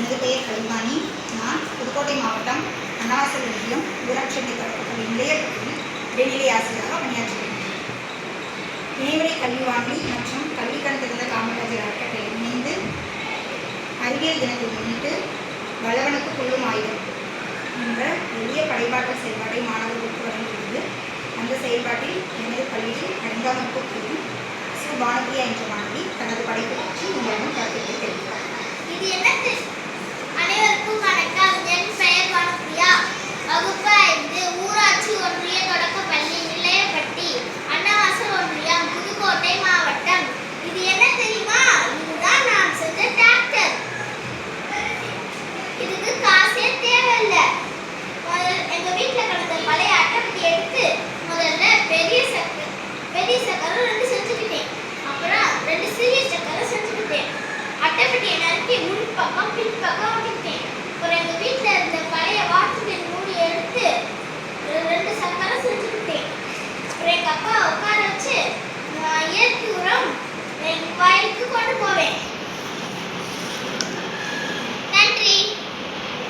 எனது பெயர் கலைவாணி. நான் புதுக்கோட்டை மாவட்டம் அன்னவாசல் ஒன்றியம் ஊராட்சி ஒன்றிய தொடக்கப்பள்ளி நிலையப்பள்ளியில் இடைநிலை ஆசிரியராக பணியாற்றுகிறேன். இணைவழி கல்வி வானொலி மற்றும் கல்வி கண் திறந்த காமராஜர் அறக்கட்டளை இணைந்து அறிவியல் தினத்தை முன்னிட்டு வல்லவனுக்கு கொள்ளும் ஆயுதம் என்ற எளிய படைப்பாற்றல் செயல்பாட்டை மாணவர்களுக்கு வழங்கியுள்ளது. அந்த செயல்பாட்டில் எனது பள்ளியில் 5ஆம் வகுப்பு பள்ளியில் பானுபிரியா என்ற மாணவி தனது படைப்பு பற்றி உங்களிடம் கருத்துக்களை தெரிவித்தார். இது என்ன? அனைவருக்கும் வணக்கம். என் பெயர் பானுபிரியா. வகுப்பு 5, ஊராட்சி ஒன்றிய தொடக்கப்பள்ளி நிலையப்பட்டி, அன்னவாசல் ஒன்றியம், புதுக்கோட்டை மாவட்டம். இது என்ன தெரியுமா? இதுதான் நான் செஞ்ச டிராக்டர். இதுக்கு காசே தேவையில்லை. எங்க வீட்டுல கிடந்த பழைய அட்டைப்பட்டி எடுத்து முதல்ல பெரிய சக்கரம் 2 செஞ்சுக்கிட்டேன். அப்புறம் 2 சிறிய சக்கரம் செஞ்சுக்கிட்டேன். அட்டைப்பட்டியை நறுக்கி முன் பக்கம் பின் பக்கம் ஒட்டிக்கிட்டேன். அப்புறம் எங்க வீட்டுல இருந்த பழைய வாட்டர் மூடி எடுத்து 2 சக்கரம் செஞ்சுக்கிட்டேன். அப்புறம் எங்க அப்பா உட்கார வச்சு இயற்கை உரம் எங்க வயலுக்கு கொண்டு